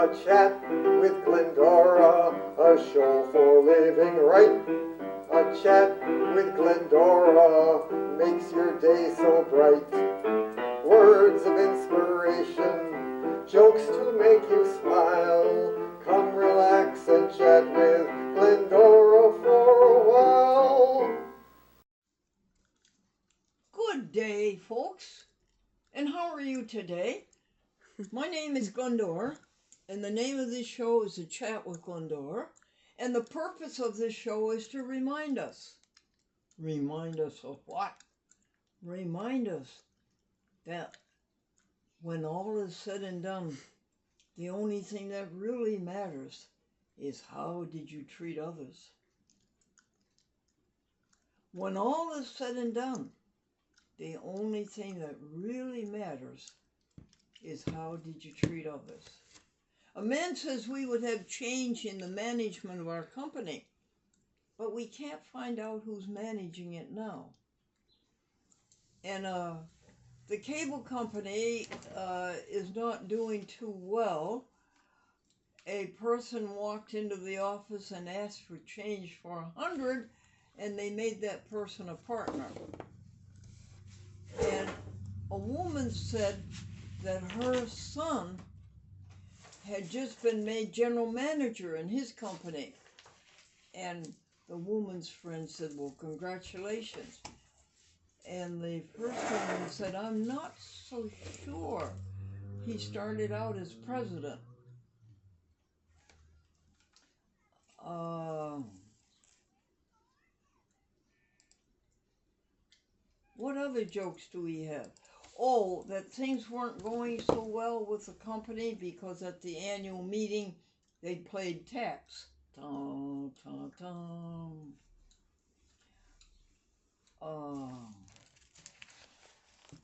A chat with Glendora, a show for living right. A chat with Glendora makes your day so bright. Words of inspiration, jokes to make you smile. Come relax and chat with Glendora for a while. Good day, folks. And how are you today? My name is Glendora, and the name of this show is A Chat with Glendora. And the purpose of this show is to remind us. Remind us of what? Remind us that when all is said and done, the only thing that really matters is how did you treat others. When all is said and done, the only thing that really matters is how did you treat others. A man says we would have change in the management of our company, but we can't find out who's managing it now. And the cable company is not doing too well. A person walked into the office and asked for change for 100, and they made that person a partner. And a woman said that her son had just been made general manager in his company. And the woman's friend said, well, congratulations. And the first woman said, I'm not so sure. He started out as president. What other jokes do we have? Oh, that things weren't going so well with the company because at the annual meeting they played taps. Dun, dun, dun.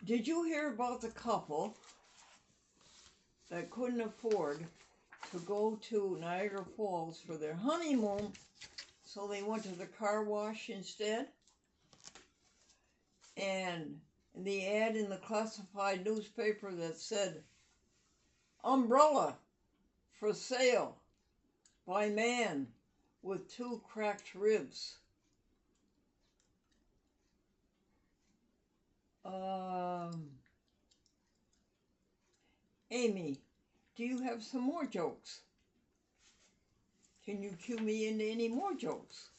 Did you hear about the couple that couldn't afford to go to Niagara Falls for their honeymoon, so they went to the car wash instead? And the ad in the classified newspaper that said, umbrella for sale by man with 2 cracked ribs. Amy, do you have some more jokes? Can you cue me into any more jokes?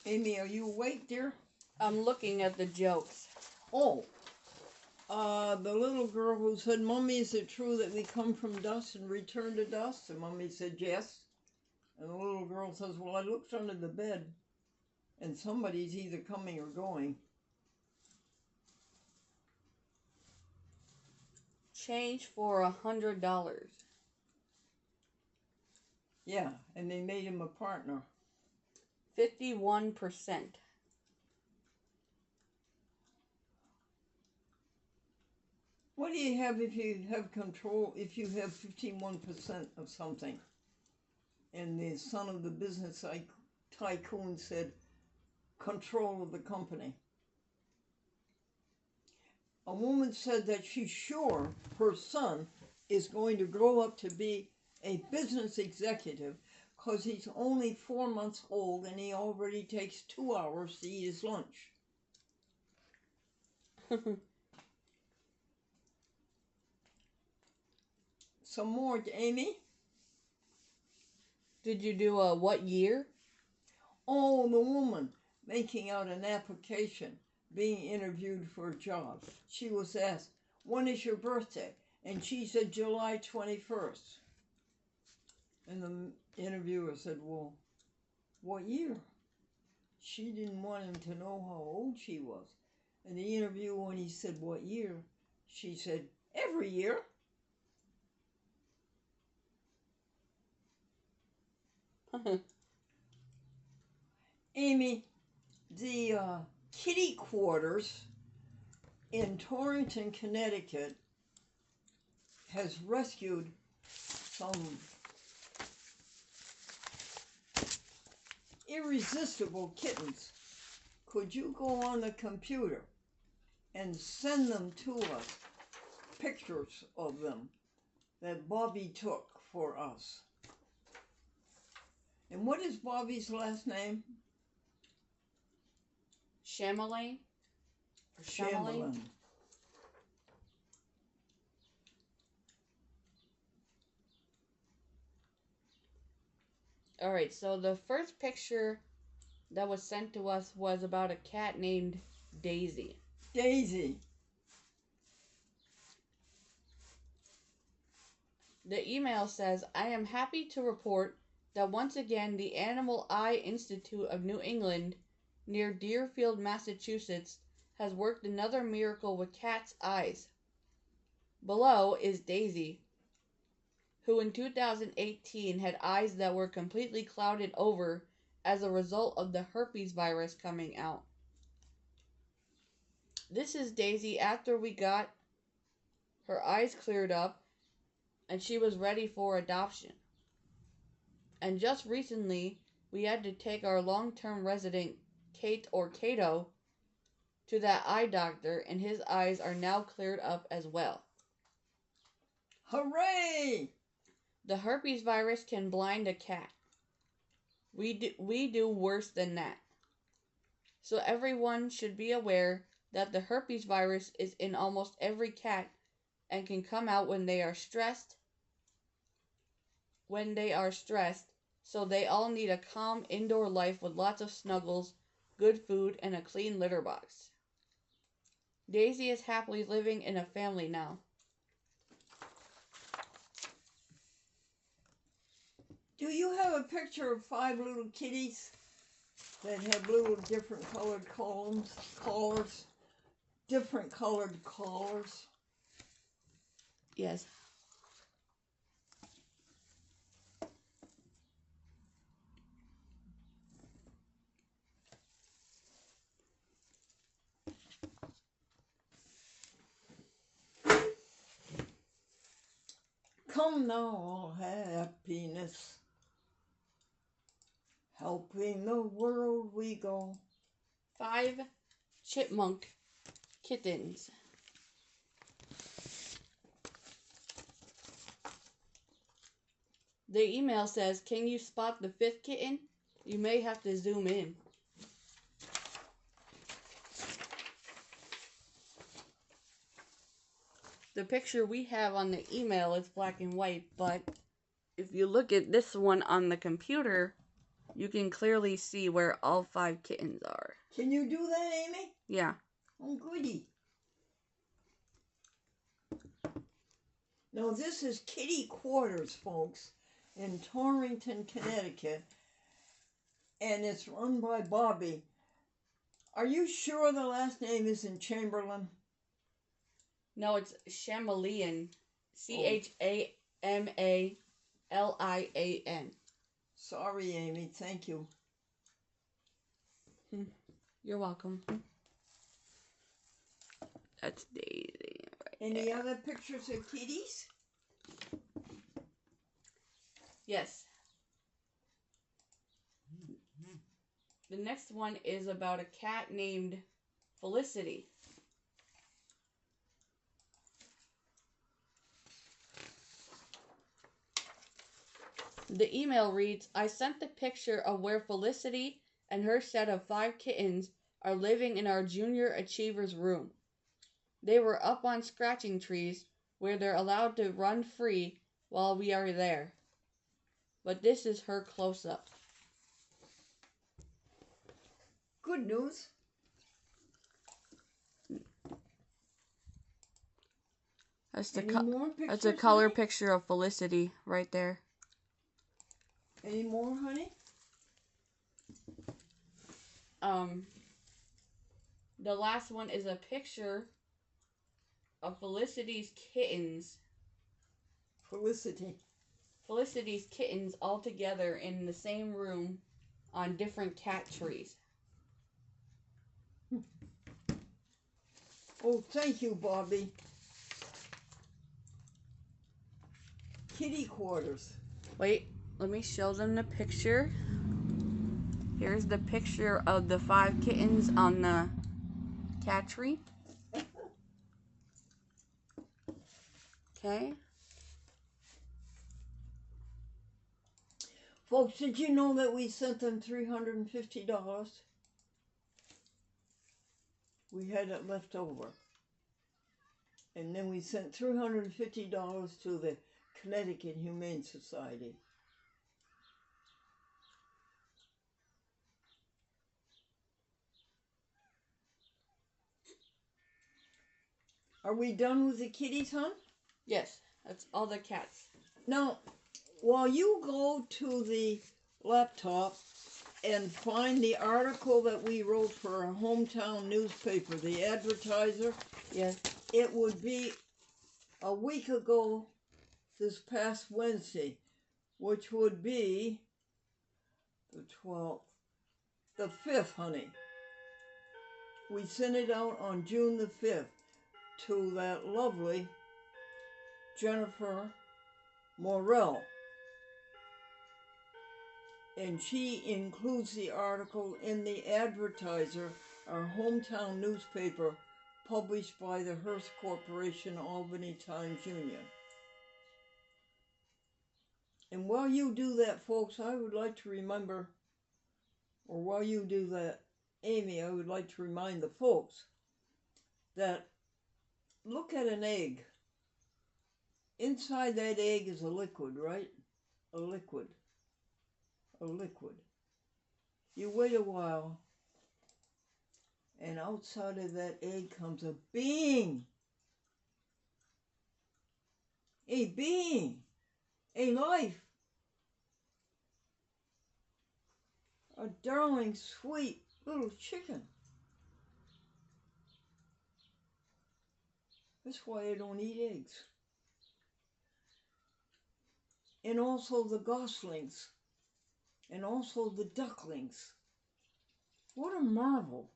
Amy, are you awake, dear? I'm looking at the jokes. Oh, the little girl who said, Mommy, is it true that we come from dust and return to dust? And Mommy said, yes. And the little girl says, well, I looked under the bed, and somebody's either coming or going. Change for $100. Yeah, and they made him a partner. 51%. What do you have if you have control, if you have 51% of something? And the son of the business tycoon said, control of the company. A woman said that she's sure her son is going to grow up to be a business executive because he's only 4 months old and he already takes 2 hours to eat his lunch. Some more, Amy? Did you do a what year? Oh, the woman making out an application, being interviewed for a job. She was asked, when is your birthday? And she said, July 21st. And the interviewer said, well, what year? She didn't want him to know how old she was. And the interviewer, when he said, what year? She said, every year. Amy, the kitty quarters in Torrington, Connecticut has rescued some irresistible kittens. could you go on the computer and send them to us, pictures of them that Bobbie took for us? And what is Bobbie's last name? Chamberlain? Or Chamberlain. Alright, so the first picture that was sent to us was about a cat named Daisy. Daisy. The email says, I am happy to report that once again the Animal Eye Institute of New England near Deerfield, Massachusetts has worked another miracle with cats' eyes. Below is Daisy, who in 2018 had eyes that were completely clouded over as a result of the herpes virus coming out. This is Daisy after we got her eyes cleared up and she was ready for adoption. And just recently, we had to take our long-term resident, Kate or Kato, to that eye doctor, and his eyes are now cleared up as well. Hooray! The herpes virus can blind a cat. We do worse than that. So everyone should be aware that the herpes virus is in almost every cat and can come out when they are stressed. So they all need a calm indoor life with lots of snuggles, good food, and a clean litter box. Daisy is happily living in a family now. Do you have a picture of 5 little kitties that have little different colored collars? Different colored collars? Yes. Come now, all happiness, helping the world we go. 5 chipmunk kittens. The email says, can you spot the 5th kitten? You may have to zoom in. The picture we have on the email is black and white, but if you look at this one on the computer, you can clearly see where all 5 kittens are. Can you do that, Amy? Yeah. Oh, goody. Now, this is Kitty Quarters, folks, in Torrington, Connecticut, and it's run by Bobbie. Are you sure the last name isn't Chamberlain? No, it's Chamalian. Chamalian. Sorry, Amy. Thank you. You're welcome. That's Daisy. Right Any there. other pictures of kitties? Yes. The next one is about a cat named Felicity. The email reads, I sent the picture of where Felicity and her set of 5 kittens are living in our Junior Achievers room. They were up on scratching trees where they're allowed to run free while we are there. But this is her close-up. Good news. That's Any more pictures? that's a color honey? picture of Felicity right there. Any more, honey? The last one is a picture of Felicity's kittens. Felicity's kittens all together in the same room on different cat trees. Oh, thank you, Bobbie. Kitty Quarters. Wait, let me show them the picture. Here's the picture of the 5 kittens on the cat tree. Okay. Folks, did you know that we sent them $350? We had it left over. And then we sent $350 to the Connecticut Humane Society. Are we done with the kitties, hon? Yes, that's all the cats. Now, while you go to the laptop and find the article that we wrote for our hometown newspaper, the Advertiser, Yes. it would be a week ago this past Wednesday, which would be the 12th, the 5th, honey. We sent it out on June the 5th to that lovely Jennifer Morrell. And she includes the article in the Advertiser, our hometown newspaper, published by the Hearst Corporation Albany Times Union. And while you do that, folks, I would like to remember, or while you do that, Amy, I would like to remind the folks that look at an egg. Inside that egg is a liquid, right? A liquid. A liquid. You wait a while, and outside of that egg comes a being. A being. A life. A darling, sweet little chicken. That's why I don't eat eggs. And also the goslings. And also the ducklings. What a marvel.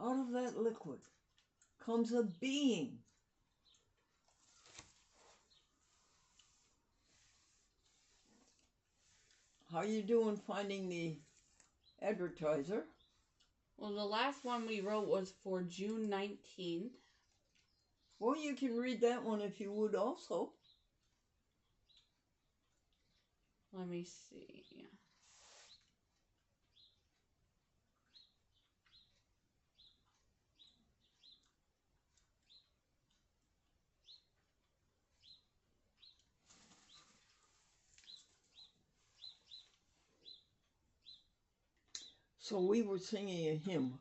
Out of that liquid comes a being. How you doing finding the Advertiser? Well, the last one we wrote was for June 19th. Well, you can read that one if you would also. Let me see. So we were singing a hymn.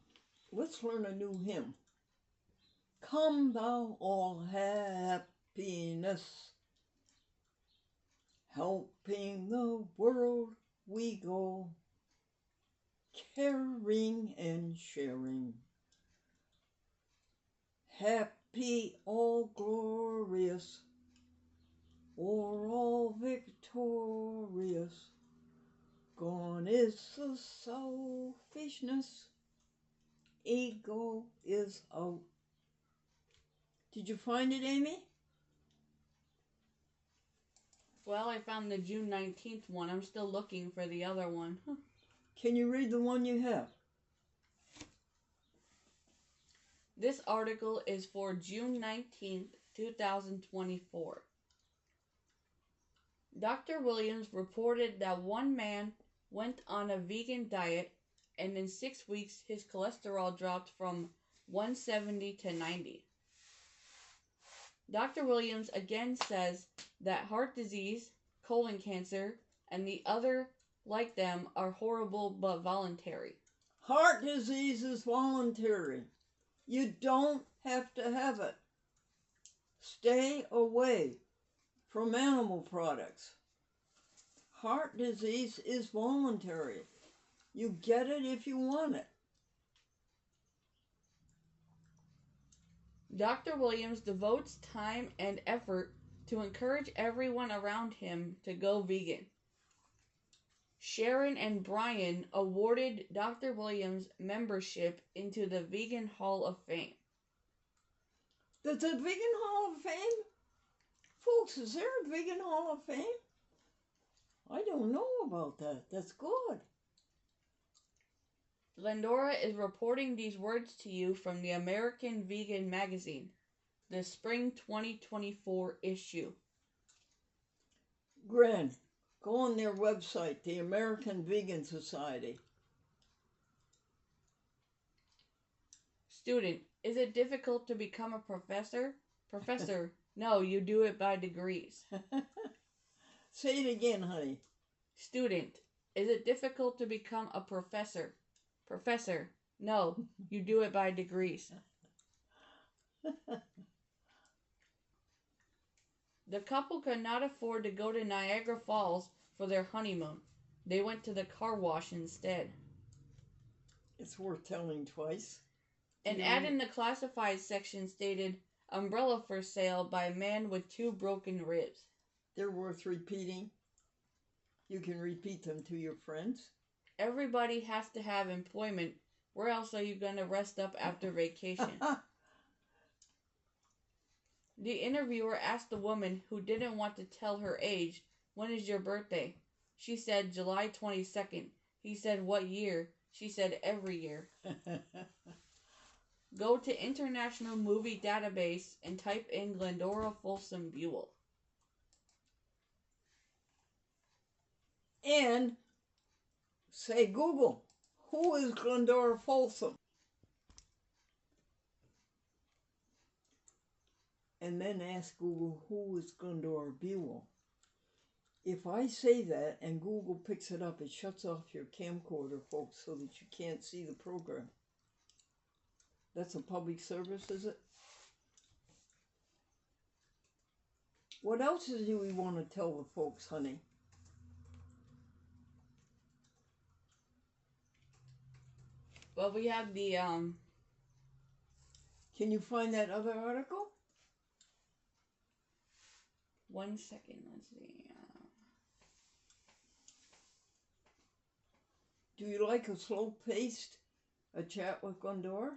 Let's learn a new hymn. Come thou all happiness, helping the world we go, caring and sharing. Happy, all glorious, or all victorious. Gone is the selfishness, ego is out. Did you find it, Amy? Well, I found the June 19th one. I'm still looking for the other one. Can you read the one you have? This article is for June 19th, 2024. Dr. Williams reported that one man went on a vegan diet, and in 6 weeks his cholesterol dropped from 170 to 90. Dr. Williams again says that heart disease, colon cancer, and the other like them are horrible but voluntary. Heart disease is voluntary. You don't have to have it. Stay away from animal products. Heart disease is voluntary. You get it if you want it. Dr. Williams devotes time and effort to encourage everyone around him to go vegan. Sharon and Brian awarded Dr. Williams membership into the Vegan Hall of Fame. The Vegan Hall of Fame? Folks, is there a Vegan Hall of Fame? I don't know about that. That's good. Glendora is reporting these words to you from the American Vegan Magazine, the spring 2024 issue. Gren, go on their website, the American Vegan Society. Student, is it difficult to become a professor? Professor, no, you do it by degrees. Say it again, honey. Student, is it difficult to become a professor? Professor, no, you do it by degrees. The couple could not afford to go to Niagara Falls for their honeymoon. They went to the car wash instead. It's worth telling twice. An ad in the classified section stated, umbrella for sale by man with 2 broken ribs. They're worth repeating. You can repeat them to your friends. Everybody has to have employment. Where else are you going to rest up after vacation? The interviewer asked the woman, who didn't want to tell her age, when is your birthday? She said July 22nd. He said, what year? She said, every year. Go to International Movie Database and type in Glendora Folsom Buell. And say, Google, who is Glendora Folsom? And then ask Google, who is Glendora Buell? If I say that and Google picks it up, it shuts off your camcorder, folks, so that you can't see the program. That's a public service, is it? What else do we want to tell the folks, honey? Well, we have the, Can you find that other article? 1 second, let's see. Do you like a slow-paced, a chat with Glendora?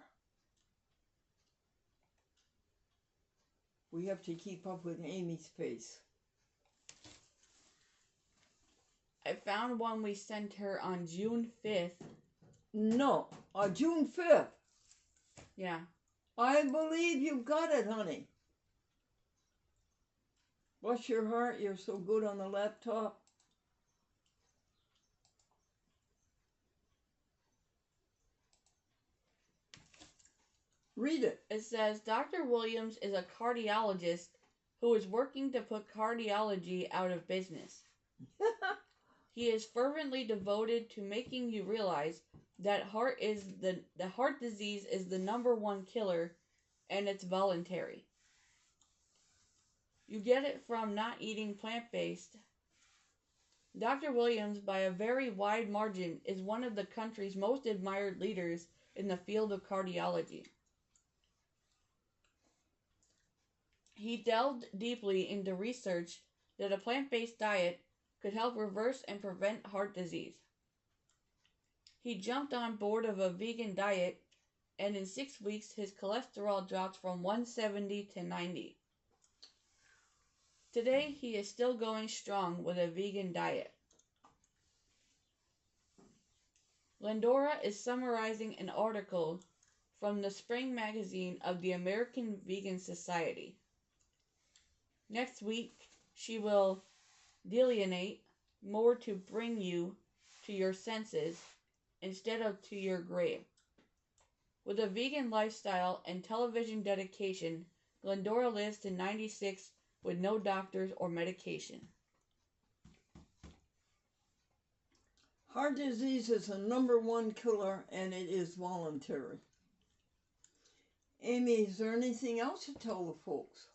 We have to keep up with Amy's pace. I found one we sent her on June 5th. No, June 5th. Yeah. I believe you got it, honey. Bless your heart, you're so good on the laptop. Read it. It says, Dr. Williams is a cardiologist who is working to put cardiology out of business. He is fervently devoted to making you realize that heart disease is the #1 killer, and it's voluntary. You get it from not eating plant-based. Dr. Williams, by a very wide margin, is one of the country's most admired leaders in the field of cardiology. He delved deeply into research that a plant-based diet could help reverse and prevent heart disease. He jumped on board of a vegan diet, and in 6 weeks his cholesterol dropped from 170 to 90. Today he is still going strong with a vegan diet. Glendora is summarizing an article from the spring magazine of the American Vegan Society. Next week, she will delineate more to bring you to your senses instead of to your grave. With a vegan lifestyle and television dedication, Glendora lives to 96 with no doctors or medication. Heart disease is the #1 killer, and it is voluntary. Amy, is there anything else to tell the folks?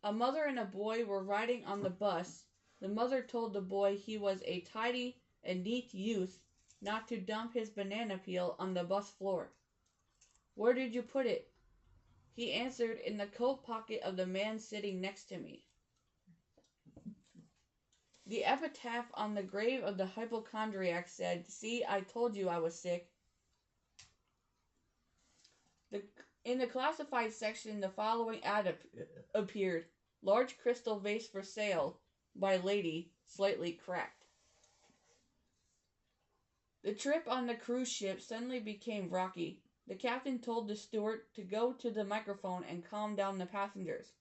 A mother and a boy were riding on the bus. The mother told the boy he was a tidy and neat youth not to dump his banana peel on the bus floor. Where did you put it? He answered, in the coat pocket of the man sitting next to me. The epitaph on the grave of the hypochondriac said, see, I told you I was sick. In the classified section, the following ad appeared. Large crystal vase for sale by lady, slightly cracked. The trip on the cruise ship suddenly became rocky. The captain told the steward to go to the microphone and calm down the passengers.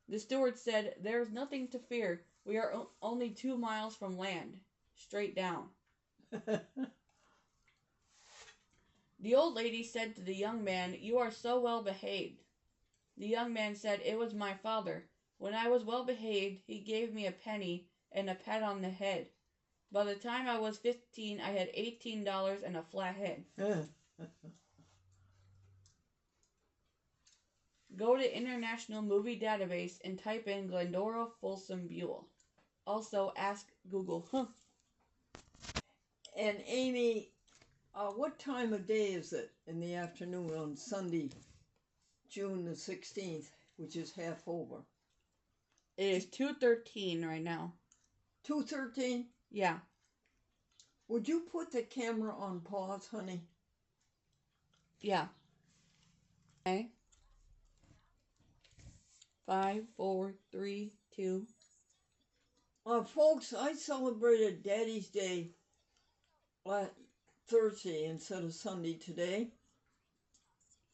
The steward said, "There is nothing to fear. We are only 2 miles from land. Straight down." The old lady said to the young man, "You are so well behaved." The young man said, "It was my father. When I was well behaved, he gave me a penny and a pat on the head. By the time I was 15, I had $18 and a flat head." Go to International Movie Database and type in Glendora Folsom Buell. Also, ask Google. And Amy, what time of day is it in the afternoon on Sunday, June the 16th, which is half over? It is 2:13 right now. 2:13? Yeah. Would you put the camera on pause, honey? Yeah. Okay. 5, 4, 3, 2. Folks, I celebrated Daddy's Day Thursday instead of Sunday today.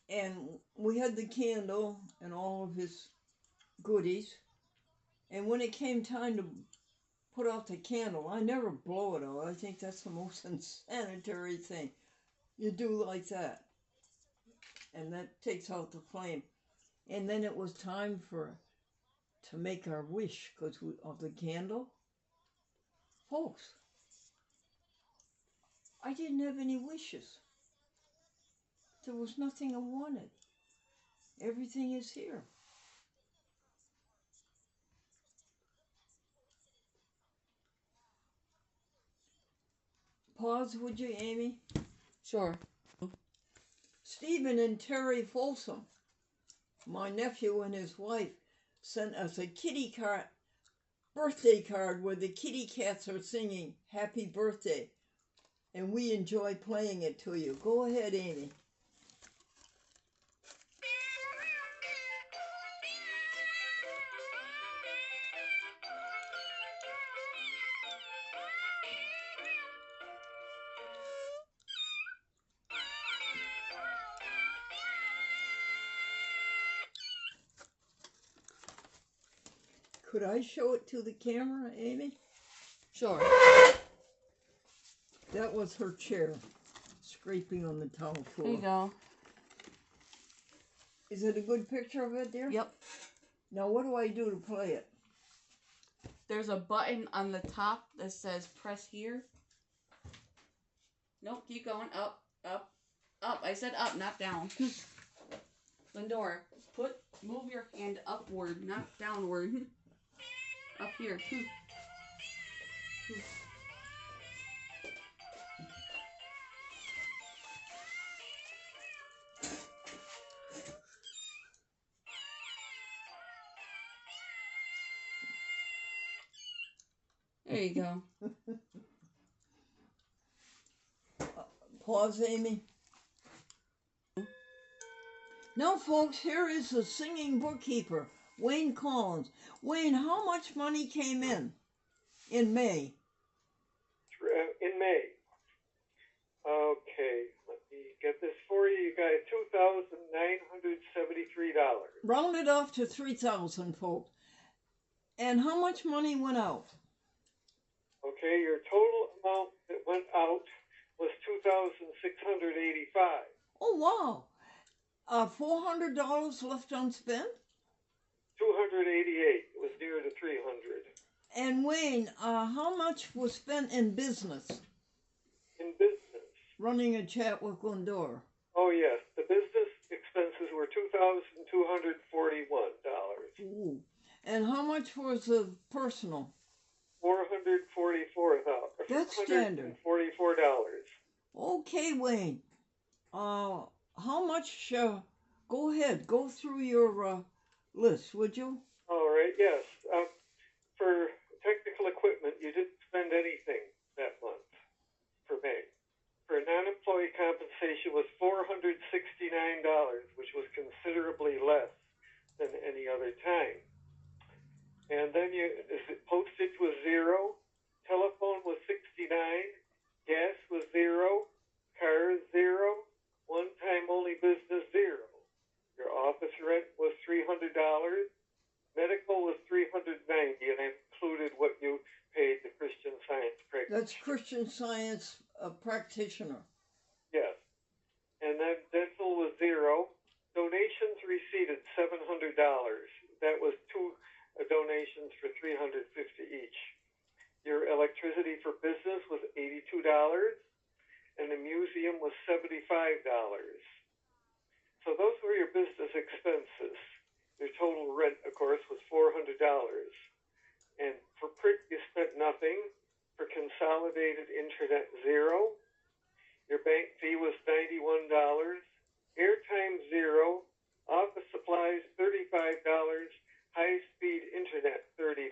And we had the candle and all of his goodies. And when it came time to put out the candle, I never blow it out. I think that's the most unsanitary thing. You do like that. And that takes out the flame. And then it was time to make our wish because of the candle. Folks, I didn't have any wishes. There was nothing I wanted. Everything is here. Pause, would you, Amy? Sure. Stephen and Terry Folsom, my nephew and his wife, sent us a birthday card where the kitty cats are singing happy birthday. And we enjoy playing it to you. Go ahead, Amy. Could I show it to the camera, Amy? Sure. That was her chair scraping on the tile floor. There you go. Is it a good picture of it, dear? Yep. Now what do I do to play it? There's a button on the top that says press here. Nope, keep going. Up, up, up. I said up, not down. Glendora, move your hand upward, not downward. Up here. There you go. Pause, Amy. Now, folks, here is the singing bookkeeper, Wayne Collins. Wayne, how much money came in May? In May. Okay, let me get this for you. You got $2,973. Round it off to 3,000, folks. And how much money went out? Okay, your total amount that went out was $2,685. Oh, wow. $400 left unspent? 288. It was near to 300. And Wayne, how much was spent in business? In business? Running a chat with Glendora. Oh, yes. The business expenses were $2,241. Ooh. And how much was the personal? $444,000. That's standard. $444. Okay, Wayne. How much? Go ahead. Go through your list, would you? All right. Yes. For technical equipment, you didn't spend anything that month for May. For non-employee compensation was $469, which was considerably less than any other time. And then postage was $0, telephone was $69, Gas was $0. Cars $0. One-time only business $0. Your office rent was $300. Medical was $390, and I included what you paid the Christian Science practitioner. That's Christian Science practitioner. Yes. And then dental was $0. Donations received $700. That was two donations for $350 each. Your electricity for business was $82, and the museum was $75. So those were your business expenses. Your total rent, of course, was $400. And for print, you spent nothing. For consolidated internet, $0. Your bank fee was $91. Airtime, $0. Office supplies, $35. High-speed internet, $30.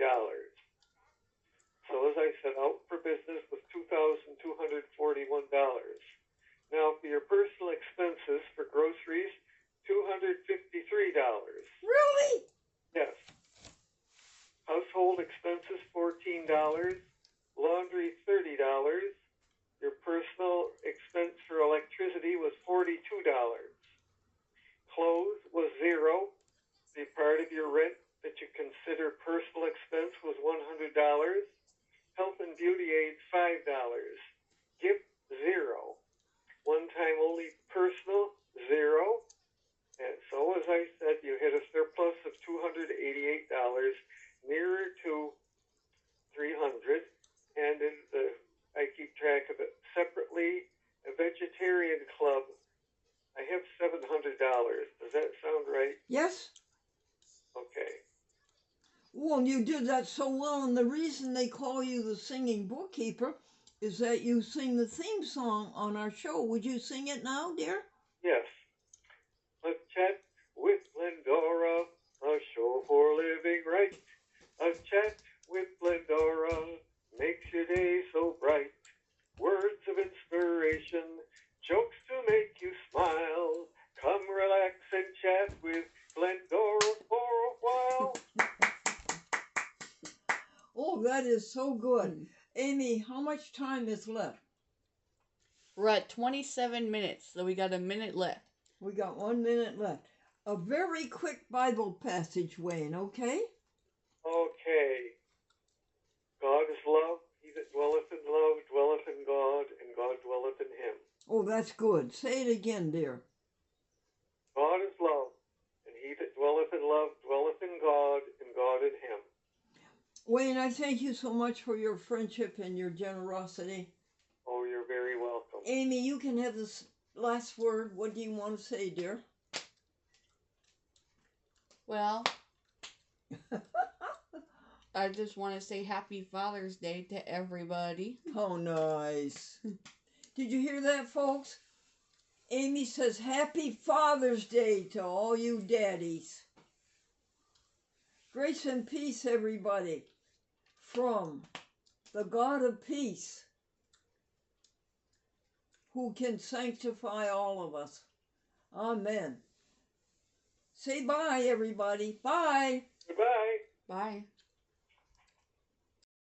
So as I said, out for business was $2,241. Now for your personal expenses for groceries, $253. Really? Yes. Household expenses, $14. Laundry, $30. Your personal expense for electricity was $42. Clothes was $0. The part of your rent that you consider personal expense was $100. Health and beauty aids, $5. Gift, $0. One-time only personal, $0. And so, as I said, you hit a surplus of $288, nearer to $300. And I keep track of it separately. A vegetarian club, I have $700. Does that sound right? Yes. Okay. Well, you did that so well, and the reason they call you the singing bookkeeper is that you sing the theme song on our show. Would you sing it now, dear? Yes. A chat with Glendora, a show for living right. A chat with Glendora makes your day so bright. Words of inspiration, jokes to make you smile. Come relax and chat with Glendora for a while. Oh, that is so good. Amy, how much time is left? We're at 27 minutes, so we got a minute left. We got 1 minute left. A very quick Bible passage, Wayne, okay? Okay. God is love. He that dwelleth in love dwelleth in God, and God dwelleth in him. Oh, that's good. Say it again, dear. God is love, and he that dwelleth in love dwelleth in God, and God in him. Wayne, I thank you so much for your friendship and your generosity. Oh, you're very welcome. Amy, you can have this last word. What do you want to say, dear? Well, I just want to say Happy Father's Day to everybody. How nice. Did you hear that, folks? Amy says Happy Father's Day to all you daddies. Grace and peace, everybody, from the God of peace, who can sanctify all of us. Amen. Say bye, everybody. Bye. Goodbye. Bye.